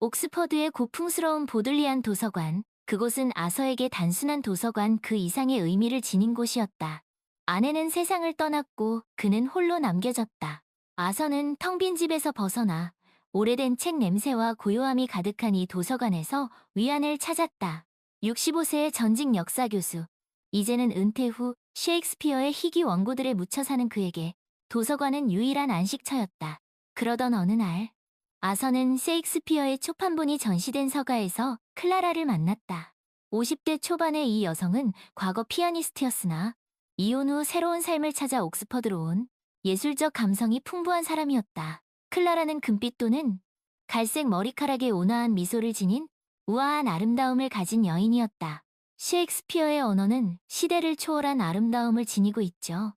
옥스퍼드의 고풍스러운 보들리안 도서관. 그곳은 아서에게 단순한 도서관 그 이상의 의미를 지닌 곳이었다. 아내는 세상을 떠났고 그는 홀로 남겨졌다. 아서는 텅 빈 집에서 벗어나 오래된 책 냄새와 고요함이 가득한 이 도서관에서 위안을 찾았다. 65세의 전직 역사 교수. 이제는 은퇴 후 셰익스피어의 희귀 원고들에 묻혀 사는 그에게 도서관은 유일한 안식처였다. 그러던 어느 날, 아서는 셰익스피어의 초판본이 전시된 서가에서 클라라를 만났다. 50대 초반의 이 여성은 과거 피아니스트였으나 이혼 후 새로운 삶을 찾아 옥스퍼드로 온 예술적 감성이 풍부한 사람이었다. 클라라는 금빛 또는 갈색 머리카락에 온화한 미소를 지닌 우아한 아름다움을 가진 여인이었다. 셰익스피어의 언어는 시대를 초월한 아름다움을 지니고 있죠.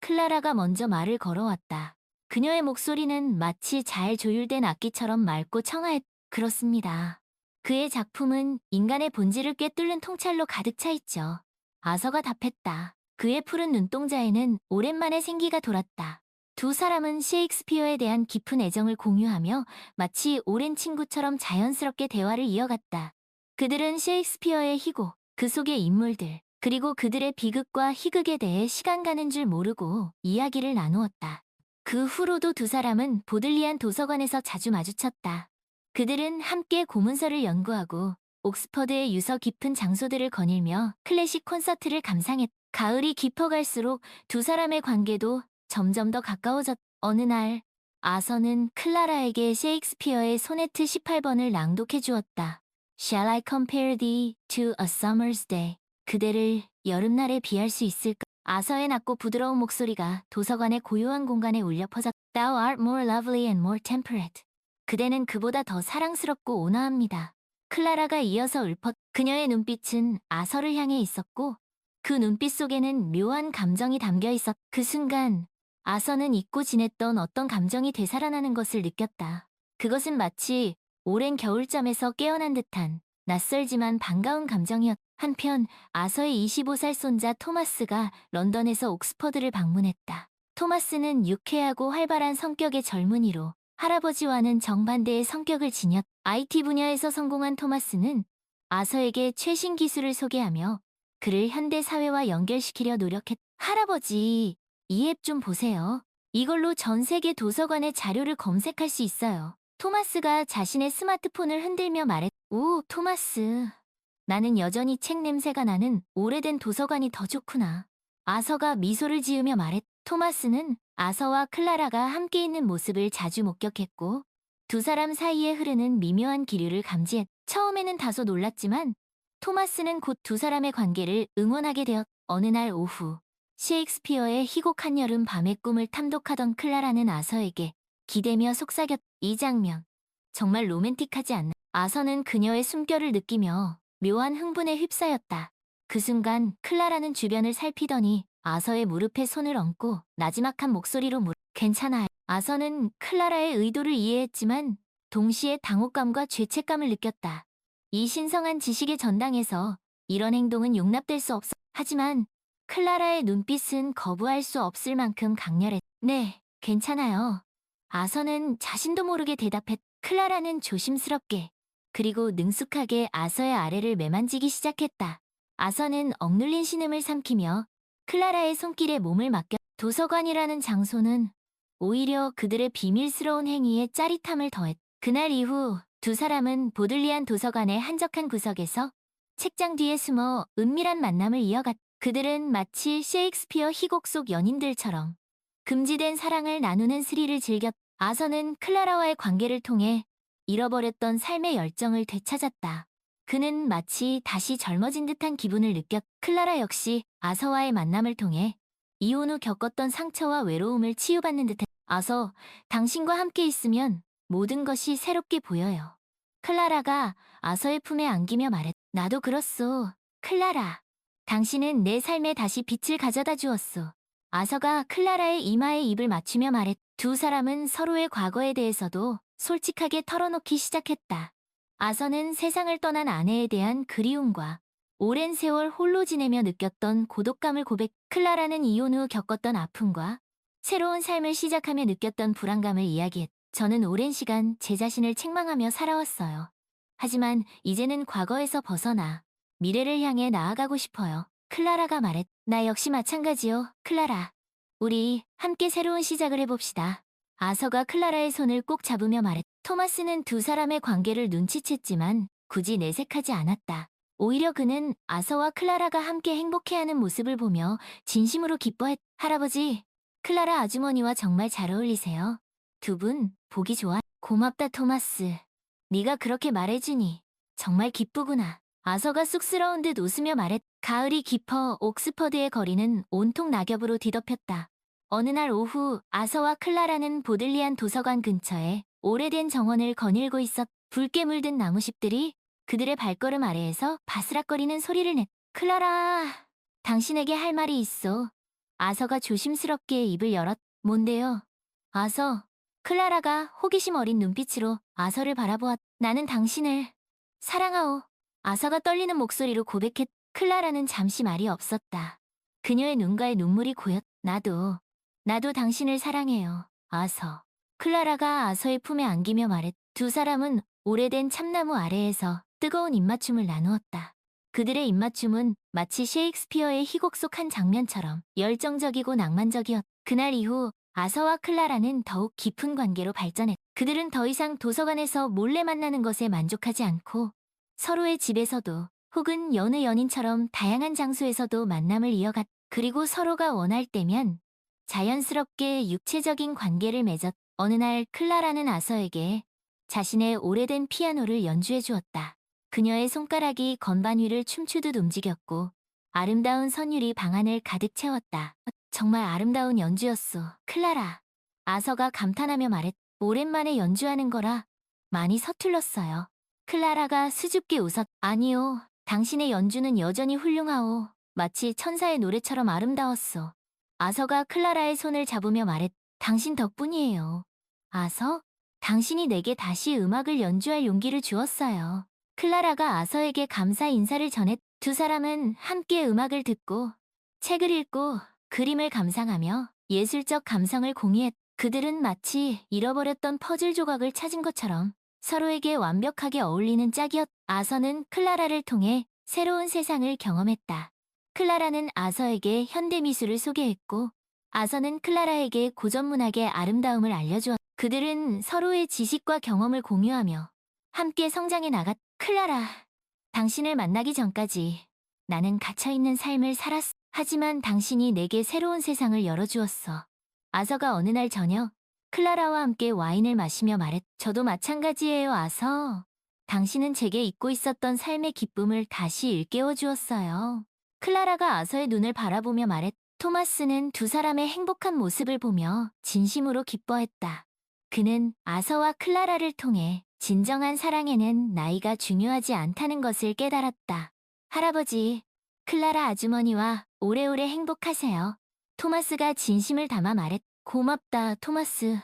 클라라가 먼저 말을 걸어왔다. 그녀의 목소리는 마치 잘 조율된 악기처럼 맑고 청아했. 그렇습니다. 그의 작품은 인간의 본질을 꿰뚫는 통찰로 가득 차 있죠. 아서가 답했다. 그의 푸른 눈동자에는 오랜만에 생기가 돌았다. 두 사람은 셰익스피어에 대한 깊은 애정을 공유하며 마치 오랜 친구처럼 자연스럽게 대화를 이어갔다. 그들은 셰익스피어의 희곡, 그 속의 인물들, 그리고 그들의 비극과 희극에 대해 시간 가는 줄 모르고 이야기를 나누었다. 그 후로도 두 사람은 보들리안 도서관에서 자주 마주쳤다. 그들은 함께 고문서를 연구하고 옥스퍼드의 유서 깊은 장소들을 거닐며 클래식 콘서트를 감상했다. 가을이 깊어갈수록 두 사람의 관계도 점점 더 가까워졌다. 어느 날, 아서는 클라라에게 셰익스피어의 소네트 18번을 낭독해 주었다. Shall I compare thee to a summer's day? 그대를 여름날에 비할 수 있을까? 아서의 낮고 부드러운 목소리가 도서관의 고요한 공간에 울려 퍼졌다. Thou art more lovely and more temperate. 그대는 그보다 더 사랑스럽고 온화합니다. 클라라가 이어서 읊었. 그녀의 눈빛은 아서를 향해 있었고 그 눈빛 속에는 묘한 감정이 담겨 있었. 그 순간 아서는 잊고 지냈던 어떤 감정이 되살아나는 것을 느꼈다. 그것은 마치 오랜 겨울잠에서 깨어난 듯한 낯설지만 반가운 감정이었다. 한편 아서의 25살 손자 토마스가 런던에서 옥스퍼드를 방문했다. 토마스는 유쾌하고 활발한 성격의 젊은이로 할아버지와는 정반대의 성격을 지녔다. IT 분야에서 성공한 토마스는 아서에게 최신 기술을 소개하며 그를 현대 사회와 연결시키려 노력했다. 할아버지, 이 앱 좀 보세요. 이걸로 전 세계 도서관의 자료를 검색할 수 있어요. 토마스가 자신의 스마트폰을 흔들며 말했다. 오, 토마스. 나는 여전히 책 냄새가 나는 오래된 도서관이 더 좋구나. 아서가 미소를 지으며 말했다. 토마스는 아서와 클라라가 함께 있는 모습을 자주 목격했고 두 사람 사이에 흐르는 미묘한 기류를 감지했다. 처음에는 다소 놀랐지만 토마스는 곧 두 사람의 관계를 응원하게 되었다. 어느 날 오후, 셰익스피어의 희곡 한여름 밤의 꿈을 탐독하던 클라라는 아서에게 기대며 속삭였다. 이 장면, 정말 로맨틱하지 않나? 아서는 그녀의 숨결을 느끼며 묘한 흥분에 휩싸였다. 그 순간 클라라는 주변을 살피더니 아서의 무릎에 손을 얹고 나지막한 목소리로 물었다. 괜찮아요. 아서는 클라라의 의도를 이해했지만 동시에 당혹감과 죄책감을 느꼈다. 이 신성한 지식의 전당에서 이런 행동은 용납될 수 없어. 하지만 클라라의 눈빛은 거부할 수 없을 만큼 강렬했다. 네, 괜찮아요. 아서는 자신도 모르게 대답했다. 클라라는 조심스럽게 그리고 능숙하게 아서의 아래를 매만지기 시작했다. 아서는 억눌린 신음을 삼키며 클라라의 손길에 몸을 맡겨. 도서관이라는 장소는 오히려 그들의 비밀스러운 행위에 짜릿함을 더했다. 그날 이후 두 사람은 보들리안 도서관의 한적한 구석에서 책장 뒤에 숨어 은밀한 만남을 이어갔다. 그들은 마치 셰익스피어 희곡 속 연인들처럼 금지된 사랑을 나누는 스릴을 즐겼다. 아서는 클라라와의 관계를 통해 잃어버렸던 삶의 열정을 되찾았다. 그는 마치 다시 젊어진 듯한 기분을 느꼈다. 클라라 역시 아서와의 만남을 통해 이혼 후 겪었던 상처와 외로움을 치유받는 듯했다. 아서, 당신과 함께 있으면 모든 것이 새롭게 보여요. 클라라가 아서의 품에 안기며 말했다. 나도 그렇소. 클라라. 당신은 내 삶에 다시 빛을 가져다 주었소. 아서가 클라라의 이마에 입을 맞추며 말했다. 두 사람은 서로의 과거에 대해서도 솔직하게 털어놓기 시작했다. 아서는 세상을 떠난 아내에 대한 그리움과 오랜 세월 홀로 지내며 느꼈던 고독감을 고백. 클라라는 이혼 후 겪었던 아픔과 새로운 삶을 시작하며 느꼈던 불안감을 이야기했다. 저는 오랜 시간 제 자신을 책망하며 살아왔어요. 하지만 이제는 과거에서 벗어나 미래를 향해 나아가고 싶어요. 클라라가 말했. 나 역시 마찬가지요, 클라라. 우리 함께 새로운 시작을 해봅시다. 아서가 클라라의 손을 꼭 잡으며 말했. 토마스는 두 사람의 관계를 눈치챘지만 굳이 내색하지 않았다. 오히려 그는 아서와 클라라가 함께 행복해하는 모습을 보며 진심으로 기뻐했. 할아버지, 클라라 아주머니와 정말 잘 어울리세요. 두 분 보기 좋아. 고맙다, 토마스. 네가 그렇게 말해주니 정말 기쁘구나. 아서가 쑥스러운 듯 웃으며 말했. 가을이 깊어 옥스퍼드의 거리는 온통 낙엽으로 뒤덮였다. 어느 날 오후 아서와 클라라는 보들리안 도서관 근처에 오래된 정원을 거닐고 있었. 붉게 물든 나무잎들이 그들의 발걸음 아래에서 바스락거리는 소리를 냈. 클라라, 당신에게 할 말이 있어. 아서가 조심스럽게 입을 열었. 뭔데요? 아서. 클라라가 호기심 어린 눈빛으로 아서를 바라보았. 나는 당신을 사랑하오. 아서가 떨리는 목소리로 고백했. 클라라는 잠시 말이 없었다. 그녀의 눈가에 눈물이 고였. 나도 당신을 사랑해요. 아서. 클라라가 아서의 품에 안기며 말했. 두 사람은 오래된 참나무 아래에서 뜨거운 입맞춤을 나누었다. 그들의 입맞춤은 마치 셰익스피어의 희곡 속 한 장면처럼 열정적이고 낭만적이었. 그날 이후 아서와 클라라는 더욱 깊은 관계로 발전했. 그들은 더 이상 도서관에서 몰래 만나는 것에 만족하지 않고 서로의 집에서도 혹은 여느 연인처럼 다양한 장소에서도 만남을 이어갔. 그리고 서로가 원할 때면 자연스럽게 육체적인 관계를 맺었. 어느 날 클라라는 아서에게 자신의 오래된 피아노를 연주해 주었다. 그녀의 손가락이 건반 위를 춤추듯 움직였고 아름다운 선율이 방안을 가득 채웠다. 정말 아름다운 연주였어, 클라라. 아서가 감탄하며 말했. 오랜만에 연주하는 거라 많이 서툴렀어요. 클라라가 수줍게 웃었. 아니요, 당신의 연주는 여전히 훌륭하오. 마치 천사의 노래처럼 아름다웠어. 아서가 클라라의 손을 잡으며 말했. 당신 덕분이에요. 아서, 당신이 내게 다시 음악을 연주할 용기를 주었어요. 클라라가 아서에게 감사 인사를 전했. 두 사람은 함께 음악을 듣고 책을 읽고 그림을 감상하며 예술적 감성을 공유했. 그들은 마치 잃어버렸던 퍼즐 조각을 찾은 것처럼 서로에게 완벽하게 어울리는 짝이었. 아서는 클라라를 통해 새로운 세상을 경험했다. 클라라는 아서에게 현대미술을 소개했고 아서는 클라라에게 고전문학의 아름다움을 알려주었. 그들은 서로의 지식과 경험을 공유하며 함께 성장해 나갔. 클라라, 당신을 만나기 전까지 나는 갇혀있는 삶을 살았. 하지만 당신이 내게 새로운 세상을 열어주었어. 아서가 어느 날 저녁 클라라와 함께 와인을 마시며 말했. 저도 마찬가지예요, 아서. 당신은 제게 잊고 있었던 삶의 기쁨을 다시 일깨워 주었어요. 클라라가 아서의 눈을 바라보며 말했. 토마스는 두 사람의 행복한 모습을 보며 진심으로 기뻐했다. 그는 아서와 클라라를 통해 진정한 사랑에는 나이가 중요하지 않다는 것을 깨달았다. 할아버지, 클라라 아주머니와 오래오래 행복하세요. 토마스가 진심을 담아 말했. 고맙다, 토마스.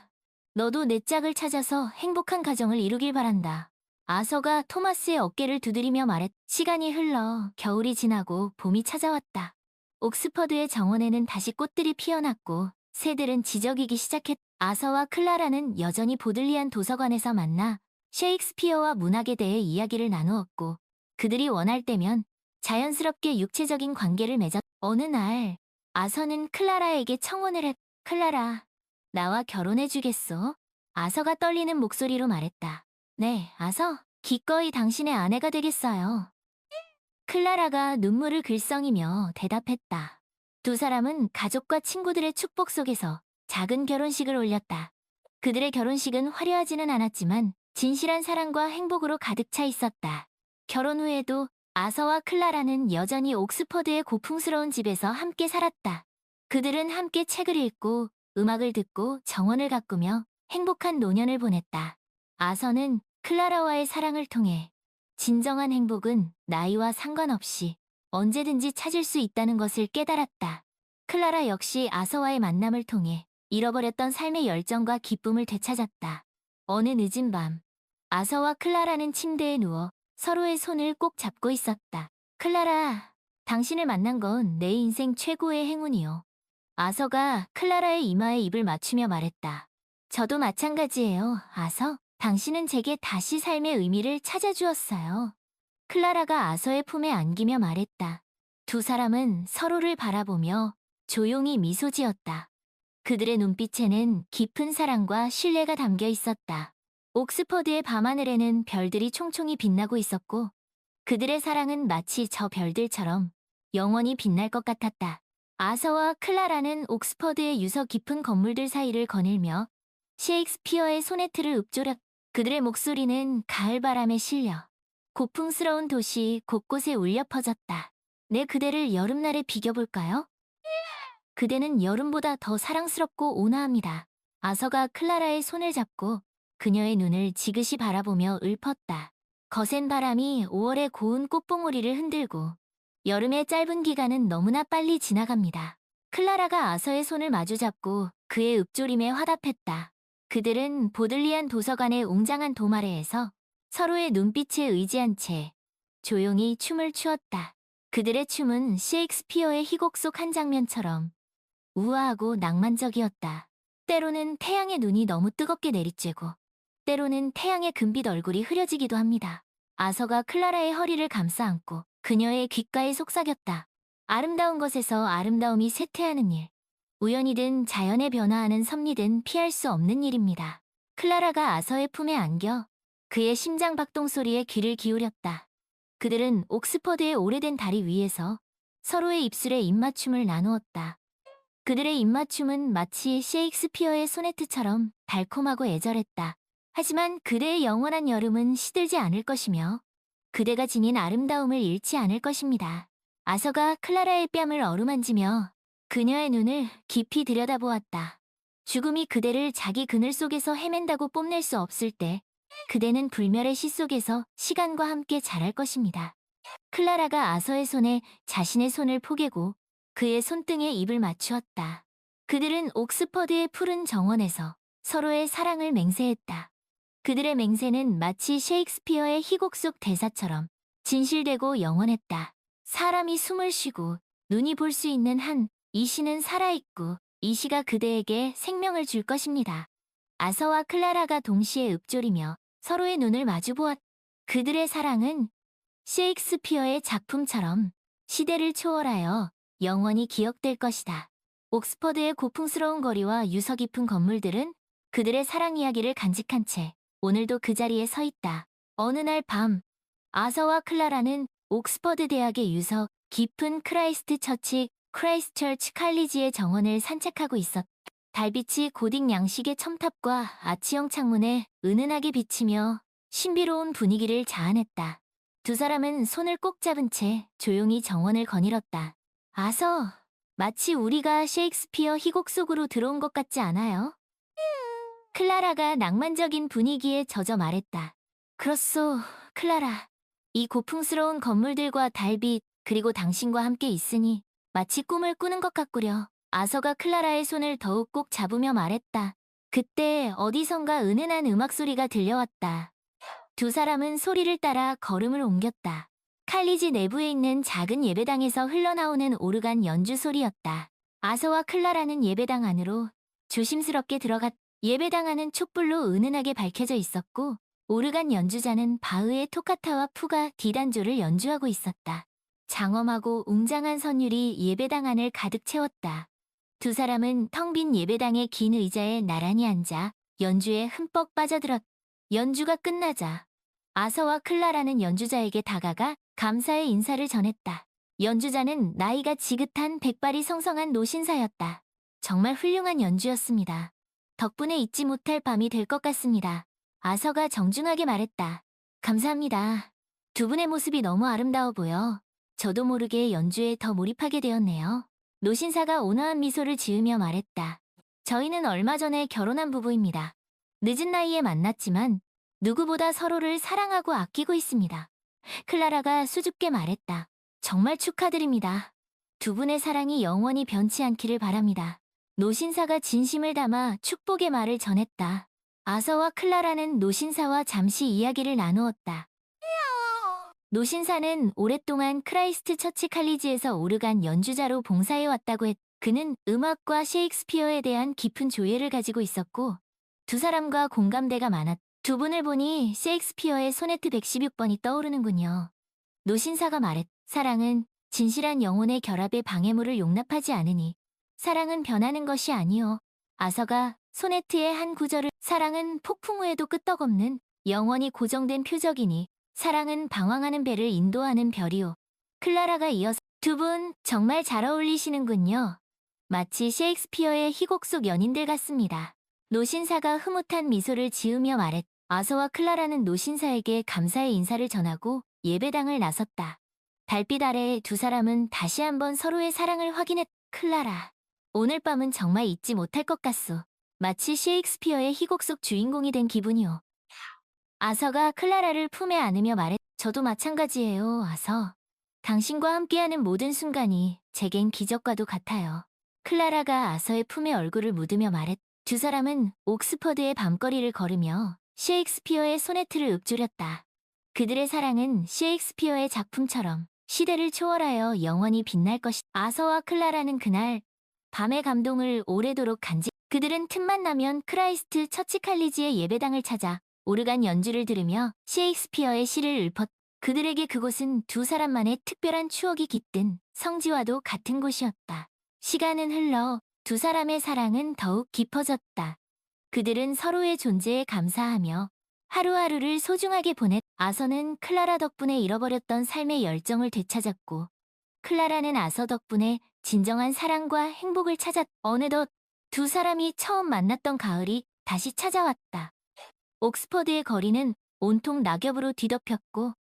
너도 내 짝을 찾아서 행복한 가정을 이루길 바란다. 아서가 토마스의 어깨를 두드리며 말했. 시간이 흘러 겨울이 지나고 봄이 찾아왔다. 옥스퍼드의 정원에는 다시 꽃들이 피어났고 새들은 지저귀기 시작했. 아서와 클라라는 여전히 보들리안 도서관에서 만나 셰익스피어와 문학에 대해 이야기를 나누었고 그들이 원할 때면 자연스럽게 육체적인 관계를 맺었. 어느 날 아서는 클라라에게 청혼을 했. 클라라, 나와 결혼해주겠소? 아서가 떨리는 목소리로 말했다. 네, 아서. 기꺼이 당신의 아내가 되겠어요. 클라라가 눈물을 글썽이며 대답했다. 두 사람은 가족과 친구들의 축복 속에서 작은 결혼식을 올렸다. 그들의 결혼식은 화려하지는 않았지만 진실한 사랑과 행복으로 가득 차 있었다. 결혼 후에도 아서와 클라라는 여전히 옥스퍼드의 고풍스러운 집에서 함께 살았다. 그들은 함께 책을 읽고 음악을 듣고 정원을 가꾸며 행복한 노년을 보냈다. 아서는 클라라와의 사랑을 통해 진정한 행복은 나이와 상관없이 언제든지 찾을 수 있다는 것을 깨달았다. 클라라 역시 아서와의 만남을 통해 잃어버렸던 삶의 열정과 기쁨을 되찾았다. 어느 늦은 밤, 아서와 클라라는 침대에 누워 서로의 손을 꼭 잡고 있었다. 클라라, 당신을 만난 건 내 인생 최고의 행운이요. 아서가 클라라의 이마에 입을 맞추며 말했다. 저도 마찬가지예요. 아서, 당신은 제게 다시 삶의 의미를 찾아주었어요. 클라라가 아서의 품에 안기며 말했다. 두 사람은 서로를 바라보며 조용히 미소 지었다. 그들의 눈빛에는 깊은 사랑과 신뢰가 담겨 있었다. 옥스퍼드의 밤하늘에는 별들이 총총히 빛나고 있었고, 그들의 사랑은 마치 저 별들처럼 영원히 빛날 것 같았다. 아서와 클라라는 옥스퍼드의 유서 깊은 건물들 사이를 거닐며 셰익스피어의 소네트를 읊조렸. 그들의 목소리는 가을바람에 실려 고풍스러운 도시 곳곳에 울려 퍼졌다. 내 그대를 여름날에 비겨볼까요? 그대는 여름보다 더 사랑스럽고 온화합니다. 아서가 클라라의 손을 잡고 그녀의 눈을 지그시 바라보며 읊었다. 거센 바람이 5월의 고운 꽃봉오리를 흔들고 여름의 짧은 기간은 너무나 빨리 지나갑니다. 클라라가 아서의 손을 마주잡고 그의 읊조림에 화답했다. 그들은 보들리안 도서관의 웅장한 도마레에서 서로의 눈빛에 의지한 채 조용히 춤을 추었다. 그들의 춤은 셰익스피어의 희곡 속 한 장면처럼 우아하고 낭만적이었다. 때로는 태양의 눈이 너무 뜨겁게 내리쬐고, 때로는 태양의 금빛 얼굴이 흐려지기도 합니다. 아서가 클라라의 허리를 감싸 안고 그녀의 귓가에 속삭였다. 아름다운 것에서 아름다움이 쇠퇴하는 일. 우연이든 자연의 변화하는 섭리든 피할 수 없는 일입니다. 클라라가 아서의 품에 안겨 그의 심장 박동 소리에 귀를 기울였다. 그들은 옥스퍼드의 오래된 다리 위에서 서로의 입술에 입맞춤을 나누었다. 그들의 입맞춤은 마치 셰익스피어의 소네트처럼 달콤하고 애절했다. 하지만 그대의 영원한 여름은 시들지 않을 것이며 그대가 지닌 아름다움을 잃지 않을 것입니다. 아서가 클라라의 뺨을 어루만지며 그녀의 눈을 깊이 들여다보았다. 죽음이 그대를 자기 그늘 속에서 헤맨다고 뽐낼 수 없을 때 그대는 불멸의 시 속에서 시간과 함께 자랄 것입니다. 클라라가 아서의 손에 자신의 손을 포개고 그의 손등에 입을 맞추었다. 그들은 옥스퍼드의 푸른 정원에서 서로의 사랑을 맹세했다. 그들의 맹세는 마치 셰익스피어의 희곡 속 대사처럼 진실되고 영원했다. 사람이 숨을 쉬고 눈이 볼 수 있는 한 이 시는 살아있고 이 시가 그대에게 생명을 줄 것입니다. 아서와 클라라가 동시에 읊조리며 서로의 눈을 마주보았다. 그들의 사랑은 셰익스피어의 작품처럼 시대를 초월하여 영원히 기억될 것이다. 옥스퍼드의 고풍스러운 거리와 유서 깊은 건물들은 그들의 사랑 이야기를 간직한 채 오늘도 그 자리에 서 있다. 어느 날 밤, 아서와 클라라는 옥스퍼드 대학의 유서 깊은 크라이스트처치 칼리지의 정원을 산책하고 있었다. 달빛이 고딕 양식의 첨탑과 아치형 창문에 은은하게 비치며 신비로운 분위기를 자아냈다. 두 사람은 손을 꼭 잡은 채 조용히 정원을 거닐었다. 아서, 마치 우리가 셰익스피어 희곡 속으로 들어온 것 같지 않아요? 클라라가 낭만적인 분위기에 젖어 말했다. 그렇소, 클라라. 이 고풍스러운 건물들과 달빛, 그리고 당신과 함께 있으니 마치 꿈을 꾸는 것 같구려. 아서가 클라라의 손을 더욱 꼭 잡으며 말했다. 그때 어디선가 은은한 음악 소리가 들려왔다. 두 사람은 소리를 따라 걸음을 옮겼다. 칼리지 내부에 있는 작은 예배당에서 흘러나오는 오르간 연주 소리였다. 아서와 클라라는 예배당 안으로 조심스럽게 들어갔. 예배당 안은 촛불로 은은하게 밝혀져 있었고 오르간 연주자는 바흐의 토카타와 푸가 D단조를 연주하고 있었다. 장엄하고 웅장한 선율이 예배당 안을 가득 채웠다. 두 사람은 텅 빈 예배당의 긴 의자에 나란히 앉아 연주에 흠뻑 빠져들었다. 연주가 끝나자 아서와 클라라는 연주자에게 다가가 감사의 인사를 전했다. 연주자는 나이가 지긋한 백발이 성성한 노신사였다. 정말 훌륭한 연주였습니다. 덕분에 잊지 못할 밤이 될 것 같습니다. 아서가 정중하게 말했다. 감사합니다. 두 분의 모습이 너무 아름다워 보여 저도 모르게 연주에 더 몰입하게 되었네요. 노신사가 온화한 미소를 지으며 말했다. 저희는 얼마 전에 결혼한 부부입니다. 늦은 나이에 만났지만 누구보다 서로를 사랑하고 아끼고 있습니다. 클라라가 수줍게 말했다. 정말 축하드립니다. 두 분의 사랑이 영원히 변치 않기를 바랍니다. 노신사가 진심을 담아 축복의 말을 전했다. 아서와 클라라는 노신사와 잠시 이야기를 나누었다. 노신사는 오랫동안 크라이스트처치 칼리지에서 오르간 연주자로 봉사해왔다고 했. 그는 음악과 셰익스피어에 대한 깊은 조예를 가지고 있었고 두 사람과 공감대가 많았. 두 분을 보니 셰익스피어의 소네트 116번이 떠오르는군요. 노신사가 말했. 사랑은 진실한 영혼의 결합의 방해물을 용납하지 않으니 사랑은 변하는 것이 아니요. 아서가 소네트의 한 구절을 사랑은 폭풍 후에도 끄떡없는 영원히 고정된 표적이니 사랑은 방황하는 배를 인도하는 별이요. 클라라가 이어서 두 분 정말 잘 어울리시는군요. 마치 셰익스피어의 희곡 속 연인들 같습니다. 노신사가 흐뭇한 미소를 지으며 말했. 아서와 클라라는 노신사에게 감사의 인사를 전하고 예배당을 나섰다. 달빛 아래 두 사람은 다시 한번 서로의 사랑을 확인했. 클라라, 오늘 밤은 정말 잊지 못할 것 같소. 마치 셰익스피어의 희곡 속 주인공이 된 기분이오. 아서가 클라라를 품에 안으며 말했. 저도 마찬가지예요, 아서. 당신과 함께하는 모든 순간이 제겐 기적과도 같아요. 클라라가 아서의 품에 얼굴을 묻으며 말했. 두 사람은 옥스퍼드의 밤거리를 걸으며 셰익스피어의 소네트를 읊조렸다. 그들의 사랑은 셰익스피어의 작품처럼 시대를 초월하여 영원히 빛날 것이. 아서와 클라라는 그날 밤의 감동을 오래도록 간직. 그들은 틈만 나면 크라이스트 처치 칼리지의 예배당을 찾아 오르간 연주를 들으며 셰익스피어의 시를 읊었. 그들에게 그곳은 두 사람만의 특별한 추억이 깃든 성지와도 같은 곳이었다. 시간은 흘러 두 사람의 사랑은 더욱 깊어졌다. 그들은 서로의 존재에 감사하며 하루하루를 소중하게 보냈. 아서는 클라라 덕분에 잃어버렸던 삶의 열정을 되찾았고 클라라는 아서 덕분에 진정한 사랑과 행복을 찾았. 어느덧 두 사람이 처음 만났던 가을이 다시 찾아왔다. 옥스퍼드의 거리는 온통 낙엽으로 뒤덮였고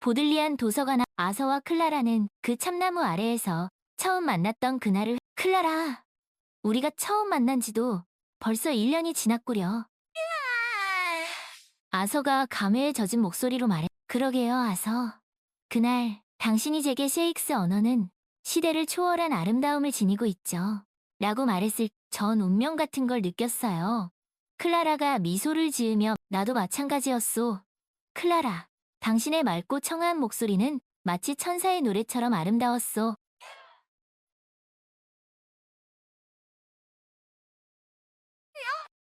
보들리안 도서관 앞. 아서와 클라라는 그 참나무 아래에서 처음 만났던 그날을. 클라라, 우리가 처음 만난 지도 벌써 1년이 지났구려. 아서가 감회에 젖은 목소리로 말해. 그러게요, 아서. 그날 당신이 제게 셰익스 언어는 시대를 초월한 아름다움을 지니고 있죠. 라고 말했을 전 운명 같은 걸 느꼈어요. 클라라가 미소를 지으며 나도 마찬가지였소. 클라라, 당신의 맑고 청아한 목소리는 마치 천사의 노래처럼 아름다웠소.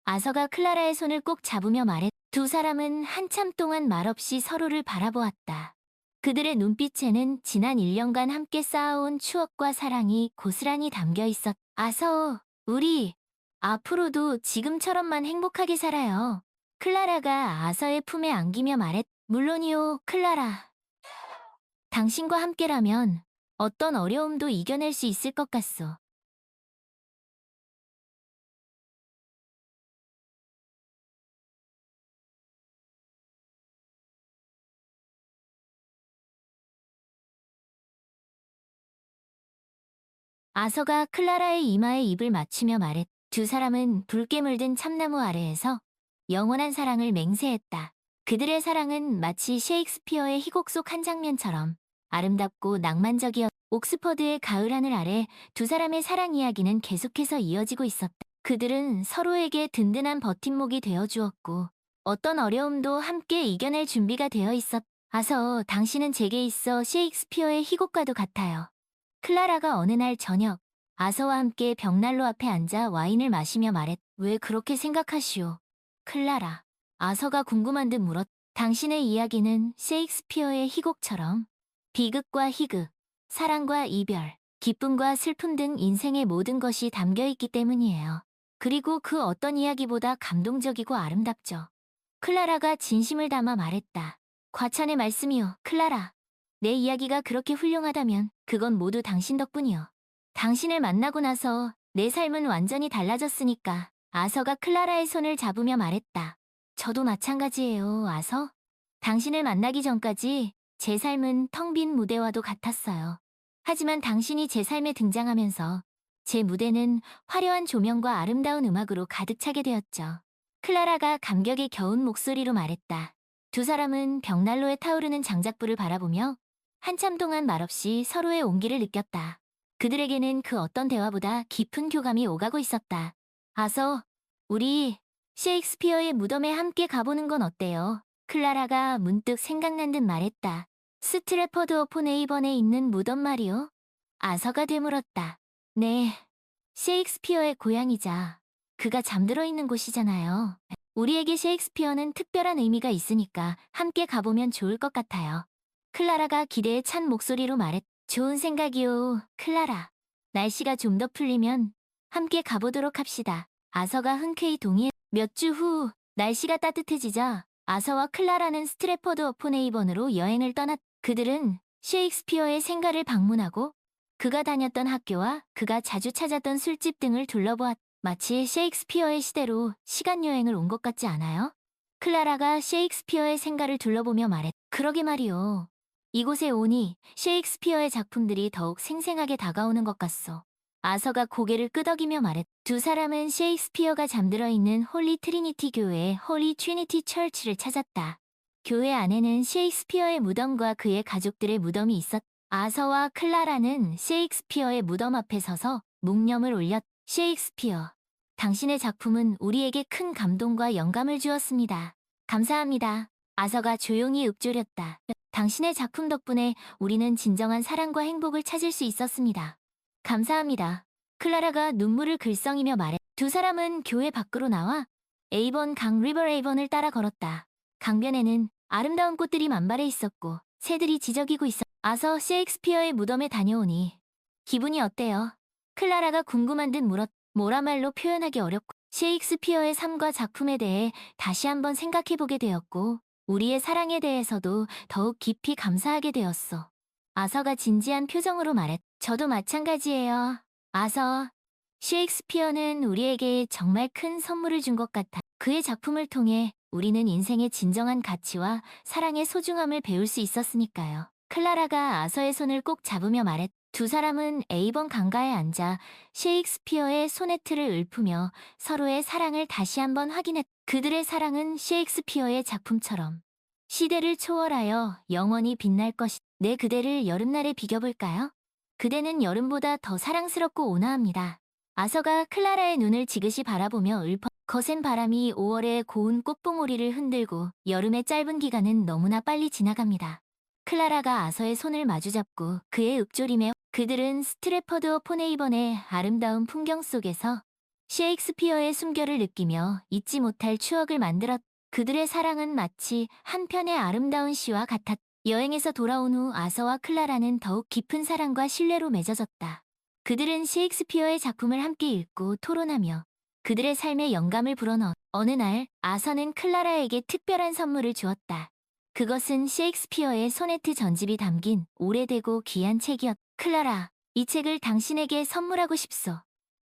아서가 클라라의 손을 꼭 잡으며 말했. 두 사람은 한참 동안 말없이 서로를 바라보았다. 그들의 눈빛에는 지난 1년간 함께 쌓아온 추억과 사랑이 고스란히 담겨 있었. 아서, 우리 앞으로도 지금처럼만 행복하게 살아요. 클라라가 아서의 품에 안기며 말했. 물론이요, 클라라. 당신과 함께라면 어떤 어려움도 이겨낼 수 있을 것 같소. 아서가 클라라의 이마에 입을 맞추며 말했. 두 사람은 붉게 물든 참나무 아래에서 영원한 사랑을 맹세했다. 그들의 사랑은 마치 셰익스피어의 희곡 속 한 장면처럼 아름답고 낭만적이었. 옥스퍼드의 가을 하늘 아래 두 사람의 사랑 이야기는 계속해서 이어지고 있었다. 그들은 서로에게 든든한 버팀목이 되어 주었고 어떤 어려움도 함께 이겨낼 준비가 되어 있었. 아서, 당신은 제게 있어 셰익스피어의 희곡과도 같아요. 클라라가 어느 날 저녁 아서와 함께 벽난로 앞에 앉아 와인을 마시며 말했. 왜 그렇게 생각하시오? 클라라. 아서가 궁금한 듯 물었. 당신의 이야기는 셰익스피어의 희곡처럼 비극과 희극, 사랑과 이별, 기쁨과 슬픔 등 인생의 모든 것이 담겨 있기 때문이에요. 그리고 그 어떤 이야기보다 감동적이고 아름답죠. 클라라가 진심을 담아 말했다. 과찬의 말씀이요, 클라라. 내 이야기가 그렇게 훌륭하다면 그건 모두 당신 덕분이요. 당신을 만나고 나서 내 삶은 완전히 달라졌으니까. 아서가 클라라의 손을 잡으며 말했다. 저도 마찬가지예요, 아서. 당신을 만나기 전까지 제 삶은 텅 빈 무대와도 같았어요. 하지만 당신이 제 삶에 등장하면서 제 무대는 화려한 조명과 아름다운 음악으로 가득 차게 되었죠. 클라라가 감격에 겨운 목소리로 말했다. 두 사람은 벽난로에 타오르는 장작불을 바라보며 한참 동안 말없이 서로의 온기를 느꼈다. 그들에게는 그 어떤 대화보다 깊은 교감이 오가고 있었다. 아서, 우리 셰익스피어의 무덤에 함께 가보는 건 어때요? 클라라가 문득 생각난 듯 말했다. 스트래퍼드 어폰 에이번에 있는 무덤 말이요? 아서가 되물었다. 네, 셰익스피어의 고향이자 그가 잠들어 있는 곳이잖아요. 우리에게 셰익스피어는 특별한 의미가 있으니까 함께 가보면 좋을 것 같아요. 클라라가 기대에 찬 목소리로 말했. 좋은 생각이요, 클라라. 날씨가 좀 더 풀리면 함께 가보도록 합시다. 아서가 흔쾌히 동의해. 몇 주 후, 날씨가 따뜻해지자 아서와 클라라는 스트래퍼드 어폰에이번으로 여행을 떠났. 그들은 셰익스피어의 생가를 방문하고 그가 다녔던 학교와 그가 자주 찾았던 술집 등을 둘러보았. 마치 셰익스피어의 시대로 시간여행을 온 것 같지 않아요? 클라라가 셰익스피어의 생가를 둘러보며 말했. 그러게 말이요. 이곳에 오니 셰익스피어의 작품들이 더욱 생생하게 다가오는 것 같소. 아서가 고개를 끄덕이며 말했. 두 사람은 셰익스피어가 잠들어 있는 홀리 트리니티 교회의 홀리 트리니티 처치를 찾았다. 교회 안에는 셰익스피어의 무덤과 그의 가족들의 무덤이 있었. 아서와 클라라는 셰익스피어의 무덤 앞에 서서 묵념을 올렸. 셰익스피어, 당신의 작품은 우리에게 큰 감동과 영감을 주었습니다. 감사합니다. 아서가 조용히 읊조렸다. 당신의 작품 덕분에 우리는 진정한 사랑과 행복을 찾을 수 있었습니다. 감사합니다. 클라라가 눈물을 글썽이며 말해. 두 사람은 교회 밖으로 나와 에이번 강 리버 에이번을 따라 걸었다. 강변에는 아름다운 꽃들이 만발해 있었고 새들이 지저귀고 있었. 아서 셰익스피어의 무덤에 다녀오니 기분이 어때요? 클라라가 궁금한 듯 물었. 뭐라 말로 표현하기 어렵고 셰익스피어의 삶과 작품에 대해 다시 한번 생각해보게 되었고 우리의 사랑에 대해서도 더욱 깊이 감사하게 되었어. 아서가 진지한 표정으로 말했. 저도 마찬가지예요. 아서, 셰익스피어는 우리에게 정말 큰 선물을 준 것 같아. 그의 작품을 통해 우리는 인생의 진정한 가치와 사랑의 소중함을 배울 수 있었으니까요. 클라라가 아서의 손을 꼭 잡으며 말했. 두 사람은 에이번 강가에 앉아 셰익스피어의 소네트를 읊으며 서로의 사랑을 다시 한번 확인했. 그들의 사랑은 셰익스피어의 작품처럼 시대를 초월하여 영원히 빛날 것이. 내 그대를 여름날에 비겨볼까요? 그대는 여름보다 더 사랑스럽고 온화합니다. 아서가 클라라의 눈을 지그시 바라보며 읊어. 거센 바람이 5월의 고운 꽃봉오리를 흔들고 여름의 짧은 기간은 너무나 빨리 지나갑니다. 클라라가 아서의 손을 마주잡고 그의 읊조림에 그들은 스트래퍼드 어폰에이번의 아름다운 풍경 속에서 셰익스피어의 숨결을 느끼며 잊지 못할 추억을 만들었. 그들의 사랑은 마치 한 편의 아름다운 시와 같았. 여행에서 돌아온 후 아서와 클라라는 더욱 깊은 사랑과 신뢰로 맺어졌다. 그들은 셰익스피어의 작품을 함께 읽고 토론하며 그들의 삶에 영감을 불어넣었. 어느 날 아서는 클라라에게 특별한 선물을 주었다. 그것은 셰익스피어의 소네트 전집이 담긴 오래되고 귀한 책이었. 클라라, 이 책을 당신에게 선물하고 싶소.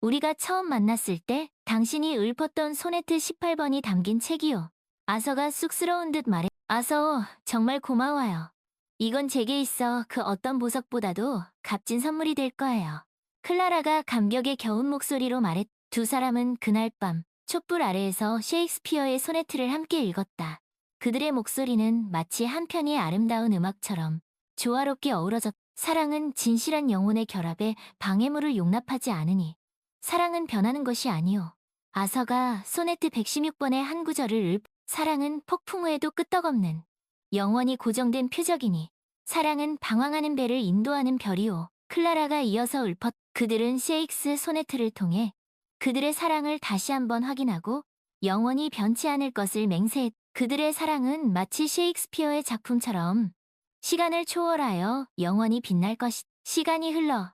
우리가 처음 만났을 때 당신이 읊었던 소네트 18번이 담긴 책이요. 아서가 쑥스러운 듯 말해. 아서, 정말 고마워요. 이건 제게 있어 그 어떤 보석보다도 값진 선물이 될 거예요. 클라라가 감격에 겨운 목소리로 말했. 두 사람은 그날 밤 촛불 아래에서 셰익스피어의 소네트를 함께 읽었다. 그들의 목소리는 마치 한 편의 아름다운 음악처럼 조화롭게 어우러졌. 사랑은 진실한 영혼의 결합에 방해물을 용납하지 않으니 사랑은 변하는 것이 아니오. 아서가 소네트 116번의 한 구절을 사랑은 폭풍 후에도 끄떡없는 영원히 고정된 표적이니 사랑은 방황하는 배를 인도하는 별이오. 클라라가 이어서 읊었. 그들은 셰익스 소네트를 통해 그들의 사랑을 다시 한번 확인하고 영원히 변치 않을 것을 맹세했. 그들의 사랑은 마치 셰익스피어의 작품처럼 시간을 초월하여 영원히 빛날 것이. 시간이 흘러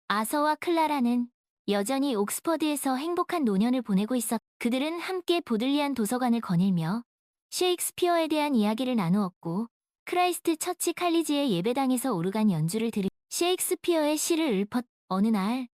아서와 클라라는 여전히 옥스퍼드에서 행복한 노년을 보내고 있었. 그들은 함께 보들리안 도서관을 거닐며 셰익스피어에 대한 이야기를 나누었고 크라이스트 처치 칼리지의 예배당에서 오르간 연주를 들으 셰익스피어의 시를 읊었. 어느 날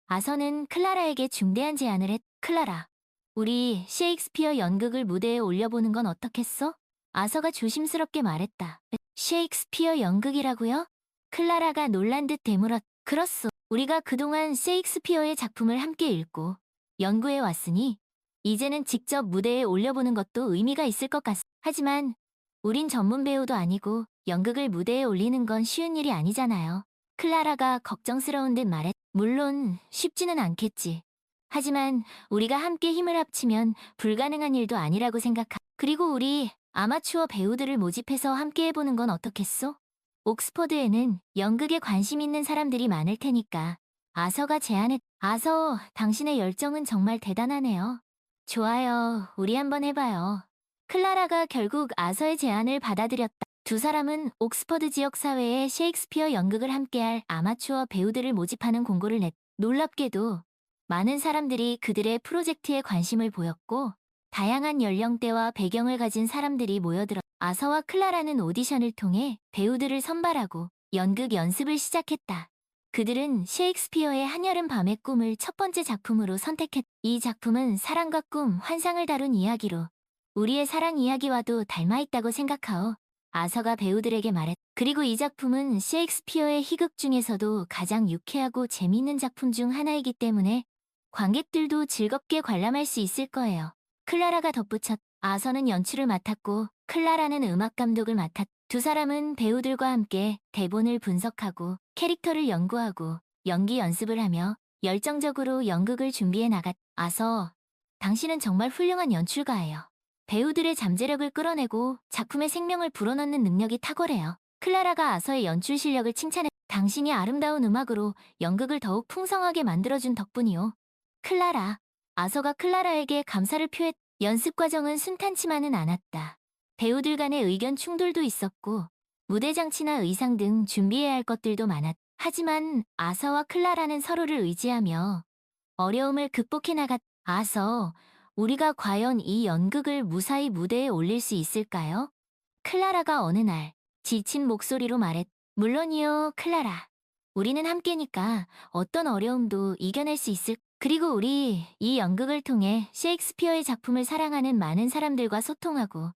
아서는 클라라에게 중대한 제안을 했. 클라라, 우리 셰익스피어 연극을 무대에 올려보는 건 어떻겠어? 아서가 조심스럽게 말했다. 셰익스피어 연극이라고요? 클라라가 놀란 듯 되물었. 그렇소. 우리가 그동안 셰익스피어의 작품을 함께 읽고 연구해 왔으니 이제는 직접 무대에 올려보는 것도 의미가 있을 것 같소. 하지만 우린 전문 배우도 아니고 연극을 무대에 올리는 건 쉬운 일이 아니잖아요. 클라라가 걱정스러운 듯 말했. 물론 쉽지는 않겠지. 하지만 우리가 함께 힘을 합치면 불가능한 일도 아니라고 생각하. 그리고 우리 아마추어 배우들을 모집해서 함께 해보는 건 어떻겠소? 옥스퍼드에는 연극에 관심 있는 사람들이 많을 테니까. 아서가 제안했. 아서, 당신의 열정은 정말 대단하네요. 좋아요. 우리 한번 해봐요. 클라라가 결국 아서의 제안을 받아들였다. 두 사람은 옥스퍼드 지역 사회에 셰익스피어 연극을 함께할 아마추어 배우들을 모집하는 공고를 냈. 놀랍게도 많은 사람들이 그들의 프로젝트에 관심을 보였고 다양한 연령대와 배경을 가진 사람들이 모여들어 아서와 클라라는 오디션을 통해 배우들을 선발하고 연극 연습을 시작했다. 그들은 셰익스피어의 한여름 밤의 꿈을 첫 번째 작품으로 선택했. 이 작품은 사랑과 꿈, 환상을 다룬 이야기로 우리의 사랑 이야기와도 닮아있다고 생각하오. 아서가 배우들에게 말했. 그리고 이 작품은 셰익스피어의 희극 중에서도 가장 유쾌하고 재미있는 작품 중 하나이기 때문에 관객들도 즐겁게 관람할 수 있을 거예요. 클라라가 덧붙였. 아서는 연출을 맡았고 클라라는 음악 감독을 맡았. 두 사람은 배우들과 함께 대본을 분석하고 캐릭터를 연구하고 연기 연습을 하며 열정적으로 연극을 준비해 나갔. 아서, 당신은 정말 훌륭한 연출가예요. 배우들의 잠재력을 끌어내고 작품에 생명을 불어넣는 능력이 탁월해요. 클라라가 아서의 연출 실력을 칭찬해. 당신이 아름다운 음악으로 연극을 더욱 풍성하게 만들어준 덕분이요. 클라라. 아서가 클라라에게 감사를 표했. 연습 과정은 순탄치만은 않았다. 배우들 간의 의견 충돌도 있었고 무대 장치나 의상 등 준비해야 할 것들도 많았. 하지만 아서와 클라라는 서로를 의지하며 어려움을 극복해 나갔. 아서, 우리가 과연 이 연극을 무사히 무대에 올릴 수 있을까요? 클라라가 어느 날 지친 목소리로 말했. 물론이요, 클라라. 우리는 함께니까 어떤 어려움도 이겨낼 수 있을. 그리고 우리 이 연극을 통해 셰익스피어의 작품을 사랑하는 많은 사람들과 소통하고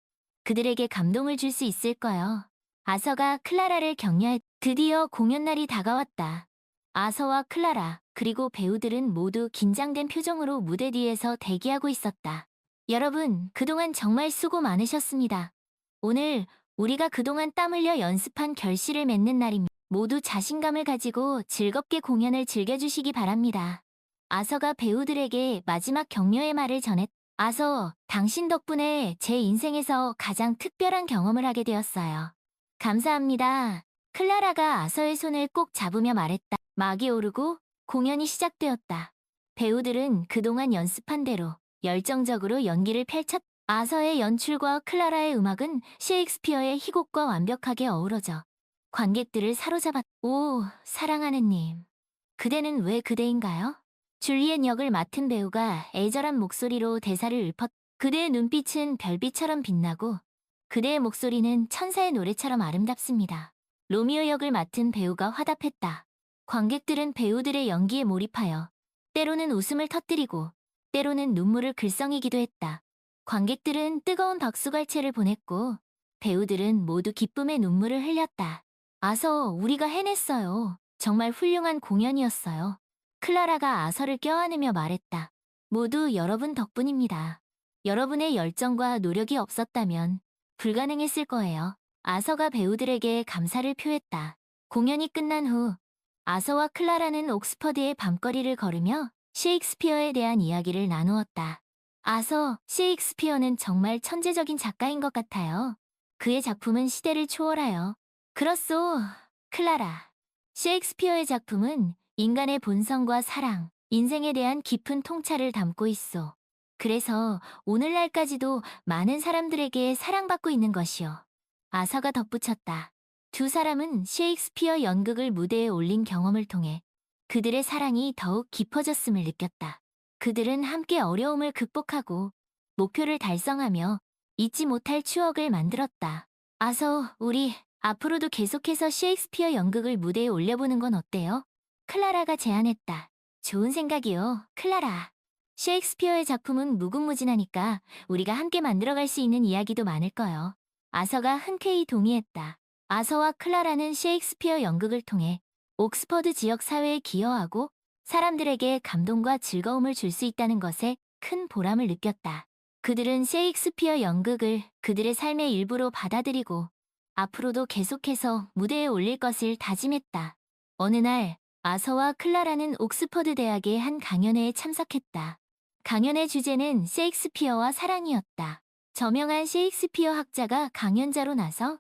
그들에게 감동을 줄 수 있을 거요. 아서가 클라라를 격려했. 드디어 공연날이 다가왔다. 아서와 클라라, 그리고 배우들은 모두 긴장된 표정으로 무대 뒤에서 대기하고 있었다. 여러분, 그동안 정말 수고 많으셨습니다. 오늘 우리가 그동안 땀 흘려 연습한 결실을 맺는 날입니다. 모두 자신감을 가지고 즐겁게 공연을 즐겨주시기 바랍니다. 아서가 배우들에게 마지막 격려의 말을 전했. 아서, 당신 덕분에 제 인생에서 가장 특별한 경험을 하게 되었어요. 감사합니다. 클라라가 아서의 손을 꼭 잡으며 말했다. 막이 오르고 공연이 시작되었다. 배우들은 그동안 연습한 대로 열정적으로 연기를 펼쳤. 아서의 연출과 클라라의 음악은 셰익스피어의 희곡과 완벽하게 어우러져 관객들을 사로잡았. 오, 사랑하는 님. 그대는 왜 그대인가요? 줄리엣 역을 맡은 배우가 애절한 목소리로 대사를 읊었. 그대의 눈빛은 별빛처럼 빛나고 그대의 목소리는 천사의 노래처럼 아름답습니다. 로미오 역을 맡은 배우가 화답했다. 관객들은 배우들의 연기에 몰입하여 때로는 웃음을 터뜨리고 때로는 눈물을 글썽이기도 했다. 관객들은 뜨거운 박수갈채를 보냈고 배우들은 모두 기쁨의 눈물을 흘렸다. 아서, 우리가 해냈어요. 정말 훌륭한 공연이었어요. 클라라가 아서를 껴안으며 말했다. 모두 여러분 덕분입니다. 여러분의 열정과 노력이 없었다면 불가능했을 거예요. 아서가 배우들에게 감사를 표했다. 공연이 끝난 후 아서와 클라라는 옥스퍼드의 밤거리를 걸으며 셰익스피어에 대한 이야기를 나누었다. 아서, 셰익스피어는 정말 천재적인 작가인 것 같아요. 그의 작품은 시대를 초월하여. 그렇소, 클라라. 셰익스피어의 작품은 인간의 본성과 사랑, 인생에 대한 깊은 통찰을 담고 있어. 그래서 오늘날까지도 많은 사람들에게 사랑받고 있는 것이요. 아서가 덧붙였다. 두 사람은 셰익스피어 연극을 무대에 올린 경험을 통해 그들의 사랑이 더욱 깊어졌음을 느꼈다. 그들은 함께 어려움을 극복하고 목표를 달성하며 잊지 못할 추억을 만들었다. 아서, 우리 앞으로도 계속해서 셰익스피어 연극을 무대에 올려보는 건 어때요? 클라라가 제안했다. 좋은 생각이요, 클라라. 셰익스피어의 작품은 무궁무진하니까 우리가 함께 만들어갈 수 있는 이야기도 많을 거요. 아서가 흔쾌히 동의했다. 아서와 클라라는 셰익스피어 연극을 통해 옥스퍼드 지역 사회에 기여하고 사람들에게 감동과 즐거움을 줄 수 있다는 것에 큰 보람을 느꼈다. 그들은 셰익스피어 연극을 그들의 삶의 일부로 받아들이고 앞으로도 계속해서 무대에 올릴 것을 다짐했다. 어느 날 아서와 클라라는 옥스퍼드 대학의 한 강연회에 참석했다. 강연의 주제는 셰익스피어와 사랑이었다. 저명한 셰익스피어 학자가 강연자로 나서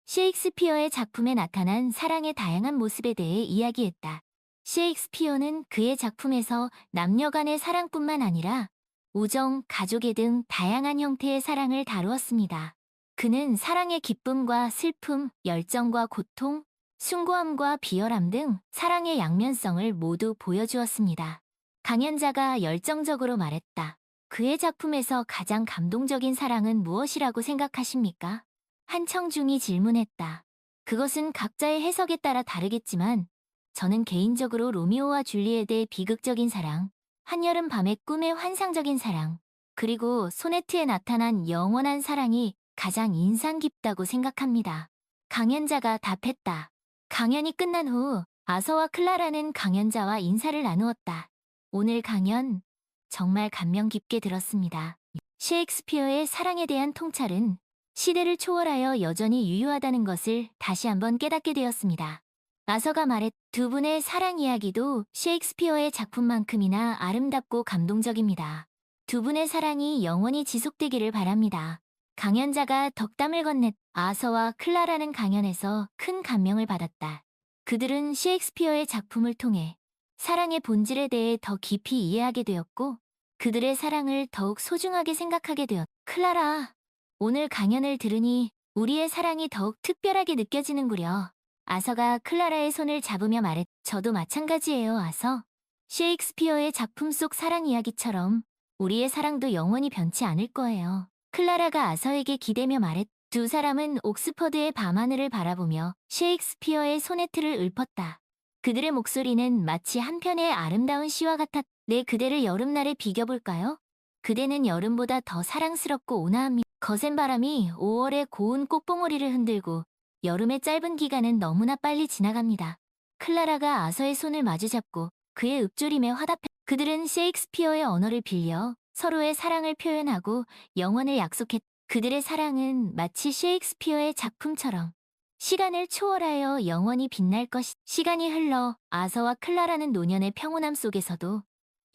셰익스피어의 작품에 나타난 사랑의 다양한 모습에 대해 이야기했다. 셰익스피어는 그의 작품에서 남녀 간의 사랑뿐만 아니라 우정, 가족애 등 다양한 형태의 사랑을 다루었습니다. 그는 사랑의 기쁨과 슬픔, 열정과 고통, 숭고함과 비열함 등 사랑의 양면성을 모두 보여주었습니다. 강연자가 열정적으로 말했다. 그의 작품에서 가장 감동적인 사랑은 무엇이라고 생각하십니까? 한청중이 질문했다. 그것은 각자의 해석에 따라 다르겠지만, 저는 개인적으로 로미오와 줄리엣의 비극적인 사랑, 한여름 밤의 꿈의 환상적인 사랑, 그리고 소네트에 나타난 영원한 사랑이 가장 인상 깊다고 생각합니다. 강연자가 답했다. 강연이 끝난 후 아서와 클라라는 강연자와 인사를 나누었다. 오늘 강연 정말 감명 깊게 들었습니다. 셰익스피어의 사랑에 대한 통찰은 시대를 초월하여 여전히 유효하다는 것을 다시 한번 깨닫게 되었습니다. 아서가 말했 두 분의 사랑 이야기도 셰익스피어의 작품만큼이나 아름답고 감동적입니다. 두 분의 사랑이 영원히 지속되기를 바랍니다. 강연자가 덕담을 건넸 아서와 클라라는 강연에서 큰 감명을 받았다. 그들은 셰익스피어의 작품을 통해 사랑의 본질에 대해 더 깊이 이해하게 되었고, 그들의 사랑을 더욱 소중하게 생각하게 되었다. 클라라, 오늘 강연을 들으니 우리의 사랑이 더욱 특별하게 느껴지는구려. 아서가 클라라의 손을 잡으며 말했. 저도 마찬가지예요, 아서. 셰익스피어의 작품 속 사랑 이야기처럼 우리의 사랑도 영원히 변치 않을 거예요. 클라라가 아서에게 기대며 말했. 두 사람은 옥스퍼드의 밤하늘을 바라보며 셰익스피어의 소네트를 읊었다. 그들의 목소리는 마치 한 편의 아름다운 시와 같았. 내 그대를 여름날에 비겨볼까요? 그대는 여름보다 더 사랑스럽고 온화합니다. 거센 바람이 5월의 고운 꽃봉오리를 흔들고 여름의 짧은 기간은 너무나 빨리 지나갑니다. 클라라가 아서의 손을 마주잡고 그의 읊조림에 화답해. 그들은 셰익스피어의 언어를 빌려 서로의 사랑을 표현하고 영원을 약속했. 그들의 사랑은 마치 셰익스피어의 작품처럼 시간을 초월하여 영원히 빛날 것이. 시간이 흘러 아서와 클라라는 노년의 평온함 속에서도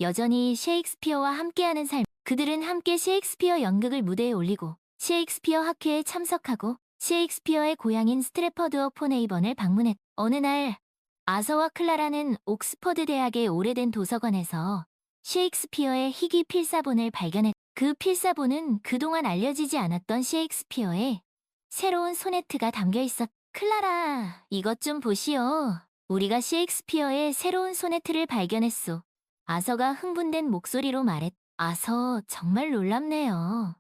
여전히 셰익스피어와 함께하는 삶. 그들은 함께 셰익스피어 연극을 무대에 올리고 셰익스피어 학회에 참석하고 셰익스피어의 고향인 스트래퍼드 어폰 에이번을 방문했. 어느 날 아서와 클라라는 옥스퍼드 대학의 오래된 도서관에서 셰익스피어의 희귀 필사본을 발견했. 그 필사본은 그동안 알려지지 않았던 셰익스피어의 새로운 소네트가 담겨 있었. 클라라, 이것 좀 보시오. 우리가 셰익스피어의 새로운 소네트를 발견했소. 아서가 흥분된 목소리로 말했. 아서, 정말 놀랍네요.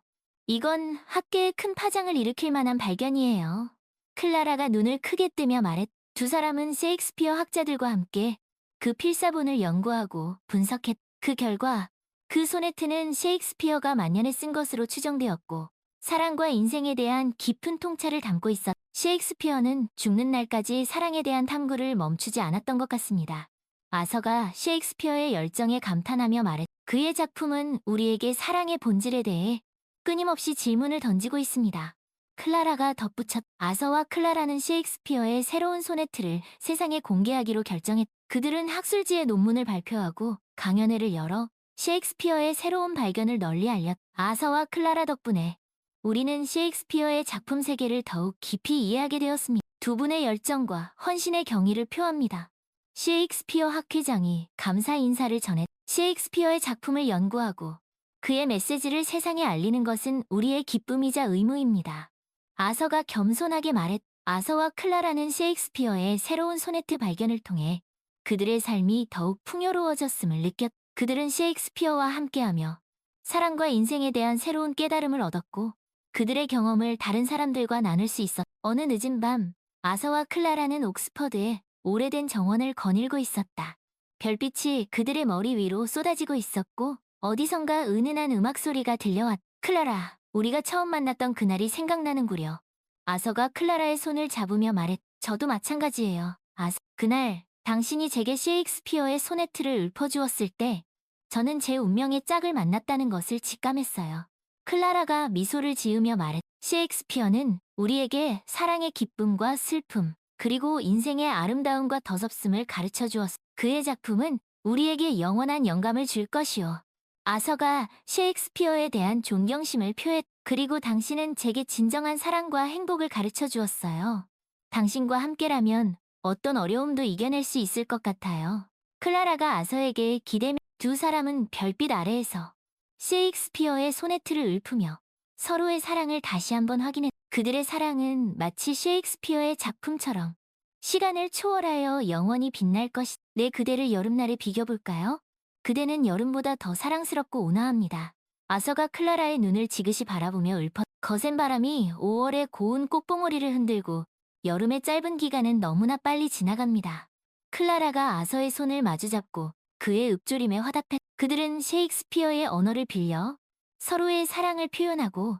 이건 학계에 큰 파장을 일으킬 만한 발견이에요. 클라라가 눈을 크게 뜨며 말했. 두 사람은 셰익스피어 학자들과 함께 그 필사본을 연구하고 분석했. 그 결과 그 소네트는 셰익스피어가 만년에 쓴 것으로 추정되었고, 사랑과 인생에 대한 깊은 통찰을 담고 있었. 셰익스피어는 죽는 날까지 사랑에 대한 탐구를 멈추지 않았던 것 같습니다. 아서가 셰익스피어의 열정에 감탄하며 말했. 그의 작품은 우리에게 사랑의 본질에 대해 끊임없이 질문을 던지고 있습니다. 클라라가 덧붙였. 아서와 클라라는 셰익스피어의 새로운 소네트를 세상에 공개하기로 결정했. 그들은 학술지에 논문을 발표하고 강연회를 열어 셰익스피어의 새로운 발견을 널리 알렸. 아서와 클라라 덕분에 우리는 셰익스피어의 작품 세계를 더욱 깊이 이해하게 되었습니다. 두 분의 열정과 헌신의 경의를 표합니다. 셰익스피어 학회장이 감사 인사를 전했. 셰익스피어의 작품을 연구하고 그의 메시지를 세상에 알리는 것은 우리의 기쁨이자 의무입니다. 아서가 겸손하게 말했. 아서와 클라라는 셰익스피어의 새로운 소네트 발견을 통해 그들의 삶이 더욱 풍요로워졌음을 느꼈. 그들은 셰익스피어와 함께하며 사랑과 인생에 대한 새로운 깨달음을 얻었고, 그들의 경험을 다른 사람들과 나눌 수 있었. 어느 늦은 밤, 아서와 클라라는 옥스퍼드의 오래된 정원을 거닐고 있었다. 별빛이 그들의 머리 위로 쏟아지고 있었고, 어디선가 은은한 음악 소리가 들려왔. 클라라, 우리가 처음 만났던 그날이 생각나는구려. 아서가 클라라의 손을 잡으며 말했. 저도 마찬가지예요. 아서, 그날 당신이 제게 셰익스피어의 소네트를 읊어주었을 때 저는 제 운명의 짝을 만났다는 것을 직감했어요. 클라라가 미소를 지으며 말했. 셰익스피어는 우리에게 사랑의 기쁨과 슬픔, 그리고 인생의 아름다움과 더섭음을 가르쳐 주었어. 그의 작품은 우리에게 영원한 영감을 줄 것이오. 아서가 셰익스피어에 대한 존경심을 표했. 그리고 당신은 제게 진정한 사랑과 행복을 가르쳐 주었어요. 당신과 함께라면 어떤 어려움도 이겨낼 수 있을 것 같아요. 클라라가 아서에게 기대며 두 사람은 별빛 아래에서 셰익스피어의 소네트를 읊으며 서로의 사랑을 다시 한번 확인했. 그들의 사랑은 마치 셰익스피어의 작품처럼 시간을 초월하여 영원히 빛날 것이. 내 그대를 여름날에 비겨볼까요? 그대는 여름보다 더 사랑스럽고 온화합니다. 아서가 클라라의 눈을 지그시 바라보며 읊었. 거센 바람이 5월의 고운 꽃봉오리를 흔들고 여름의 짧은 기간은 너무나 빨리 지나갑니다. 클라라가 아서의 손을 마주잡고 그의 읊조림에 화답했. 그들은 셰익스피어의 언어를 빌려 서로의 사랑을 표현하고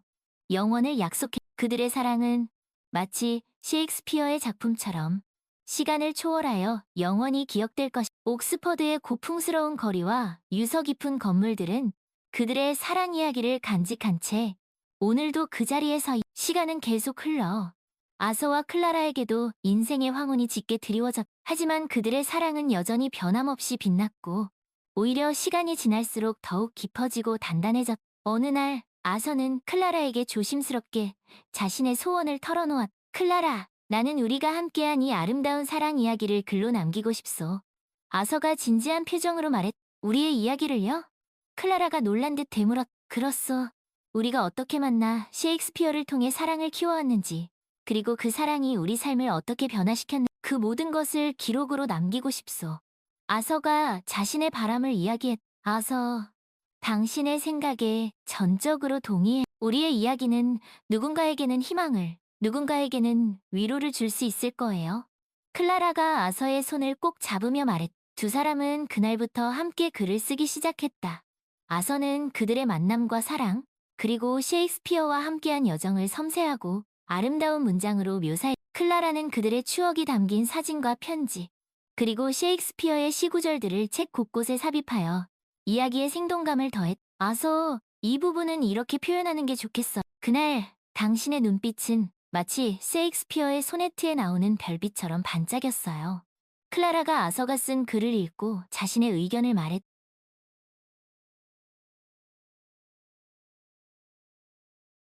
영원을 약속해. 그들의 사랑은 마치 셰익스피어의 작품처럼 시간을 초월하여 영원히 기억될 것. 옥스퍼드의 고풍스러운 거리와 유서 깊은 건물들은 그들의 사랑 이야기를 간직한 채 오늘도 그 자리에 서. 시간은 계속 흘러 아서와 클라라에게도 인생의 황혼이 짙게 드리워졌. 하지만 그들의 사랑은 여전히 변함없이 빛났고 오히려 시간이 지날수록 더욱 깊어지고 단단해졌. 어느 날 아서는 클라라에게 조심스럽게 자신의 소원을 털어놓았. 클라라, 나는 우리가 함께한 이 아름다운 사랑 이야기를 글로 남기고 싶소. 아서가 진지한 표정으로 말했. 우리의 이야기를요? 클라라가 놀란 듯 되물었. 그렇소. 우리가 어떻게 만나 셰익스피어를 통해 사랑을 키워왔는지, 그리고 그 사랑이 우리 삶을 어떻게 변화시켰는지 그 모든 것을 기록으로 남기고 싶소. 아서가 자신의 바람을 이야기했. 아서, 당신의 생각에 전적으로 동의해. 우리의 이야기는 누군가에게는 희망을, 누군가에게는 위로를 줄 수 있을 거예요. 클라라가 아서의 손을 꼭 잡으며 말했. 두 사람은 그날부터 함께 글을 쓰기 시작했다. 아서는 그들의 만남과 사랑, 그리고 셰익스피어와 함께한 여정을 섬세하고 아름다운 문장으로 묘사해. 클라라는 그들의 추억이 담긴 사진과 편지, 그리고 셰익스피어의 시구절들을 책 곳곳에 삽입하여 이야기에 생동감을 더했. 아서, 이 부분은 이렇게 표현하는 게 좋겠어. 그날 당신의 눈빛은 마치 셰익스피어의 소네트에 나오는 별빛처럼 반짝였어요. 클라라가 아서가 쓴 글을 읽고 자신의 의견을 말했.